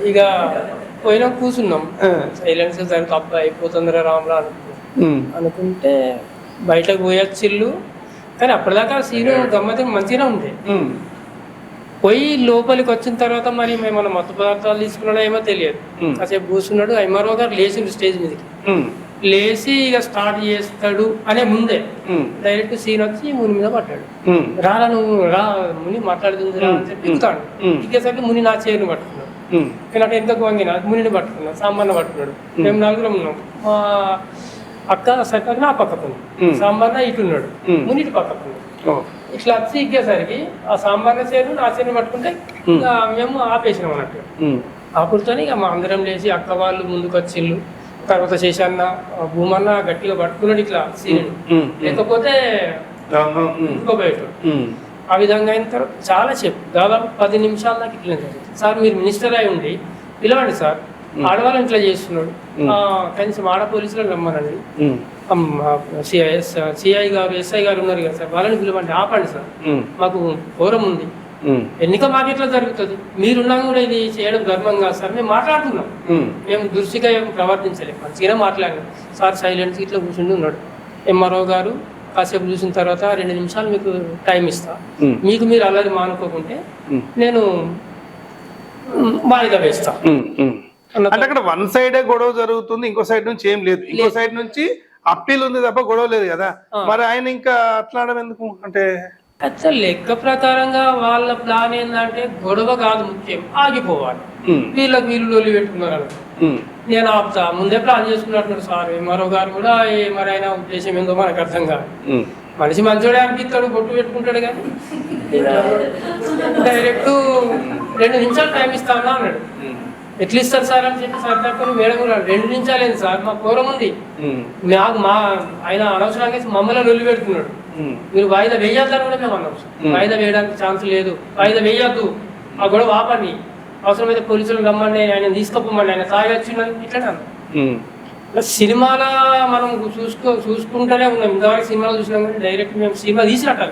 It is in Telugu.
ఇక పోయినా కూర్చున్నాం, సైలెన్స్ జరుగుతుంది, అబ్బాయి అయిపోతుందిరా రామ్లా అనుకుంటే బయటకు పోయొచ్చిళ్ళు. కానీ అప్పటిదాకా సీను గమ్మతి మంచిగానే ఉండే. పోయి లోపలికి వచ్చిన తర్వాత మరి మేము మత్తు పదార్థాలు తీసుకున్నాడో ఏమో తెలియదు. కాసేపు కూర్చున్నాడు, ఎంఆర్ఓ గారు లేచిండు స్టేజ్ మీదకి. లేచి ఇక స్టార్ట్ చేస్తాడు అనే ముందే డైరెక్ట్ సీన్ వచ్చి ముని మీద పడ్డాడు. రారా నువ్వు రా, ముని మాట్లాడుతుంది రా అని చెప్పి ఎక్కుతాడు. ఇకేసరికి ముని నా చేరుని పట్టుకున్నాడు. నేను అక్కడ ఎంతకు వంగిన మునిని పట్టుకున్నాడు, సాంబార్ని పట్టుకున్నాడు. మేము నలుగురం ఉన్నాం. మా అక్క సరిగ్గా నా పక్కకున్నాడు, సాంబార్న ఇటున్నాడు, ముని ఇటు పక్కకున్నాడు. ఇట్లా వచ్చి ఇగ్గేసరికి ఆ సాంబార్న చేరు నా చేరుని పట్టుకుంటే ఇక మేము ఆపేసినాం అన్నట్టు. ఆపుడుతోనే ఇక మా అందరం లేచి అక్క వాళ్ళు ముందుకు వచ్చిళ్ళు. తర్వాత శేషాన్న భూమన్న గట్టిగా పట్టుకున్నాడు ఇట్లా సీన్, లేకపోతే ఇంకోబోయేటాడు. ఆ విధంగా అయిన తర్వాత చాలా చెప్పు దాదాపు 10 నిమిషాల దాకా ఇట్లా జరిగింది. సార్ మీరు మినిస్టర్ అయి ఉండి పిలవండి సార్, ఆడవాళ్ళని ఇట్లా చేస్తున్నాడు, కనీసం ఆడ పోలీసులను రమ్మనండి, సిఐ గారు ఎస్ఐ గారు ఉన్నారు కదా సార్, వాళ్ళని పిలవండి, ఆపండి సార్, మాకు ఘోరం ఉంది, ఎన్నిక మాకు ఎట్లా జరుగుతుంది, మీరున్నా కూడా ఇది చేయడం ధర్మం కాదు సార్. మేము మాట్లాడుతున్నాం, మేము దుర్సిగా ప్రవర్తించలేము, మంచిగానే మాట్లాడినాం సార్. సైలెంట్గా ఇట్లా కూర్చుండి ఉన్నాడు. ఎంఆర్ఓ గారు కాసేపు చూసిన తర్వాత 2 నిమిషాలు మీకు టైం ఇస్తా, మీకు మీరు అల్లరి మానుకోకుంటే నేను వాయిదా వేస్తా. అంటే అక్కడ వన్ సైడే గొడవ జరుగుతుంది, ఇంకో సైడ్ నుంచి ఏం లేదు, ఇంకో సైడ్ నుంచి అప్పీల్ ఉంది తప్ప గొడవ లేదు కదా. మరి ఆయన ఇంకా అట్లాడడం ఎందుకు అంటే అసలు లెక్క ప్రకారంగా వాళ్ళ ప్లాన్ ఏంటంటే గొడవ కాదు ముఖ్యం, ఆగిపోవాలి, వీళ్ళకి వీళ్ళు లొల్లి పెట్టుకున్నారు. నేను ఆపుతా ముందే ప్లాన్ చేసుకున్నట్టున్నారు సార్. మరో గారు కూడా మరి ఆయన ఉద్దేశం ఏందో మనకు అర్థం కాదు. మనిషి మంచోడే అనిపిస్తాడు, బొట్టు పెట్టుకుంటాడు, కానీ డైరెక్ట్ 2 నిమిషాలు టైం ఇస్తా ఉన్నా అన్నాడు. ఎట్లా ఇస్తారు సార్ అని చెప్పి సార్ తక్కువ మేడం 2 నిమిషాలు ఏంది సార్, మా పూర్వం ఉంది, నాకు మా ఆయన అనవసరంగా మమ్మల్ని లొల్లి పెడుతున్నాడు, మీరు వాయిదా వేయద్దని కూడా మేము అన్నాం. వాయిదా వేయడానికి ఛాన్స్ లేదు, వాయిదా వేయద్దు, ఆ గొడవ ఆపండి, అవసరమైతే పోలీసులు రమ్మండి, ఆయన తీసుకుపోమండి, ఆయన తాగి వచ్చిందని ఇట్లనే అన్నాం. సినిమాలో మనం చూసుకుంటూనే ఉన్నాం, ఇంతవరకు సినిమాలు చూసినాం, కానీ డైరెక్ట్ మేము సినిమా తీసినట్టు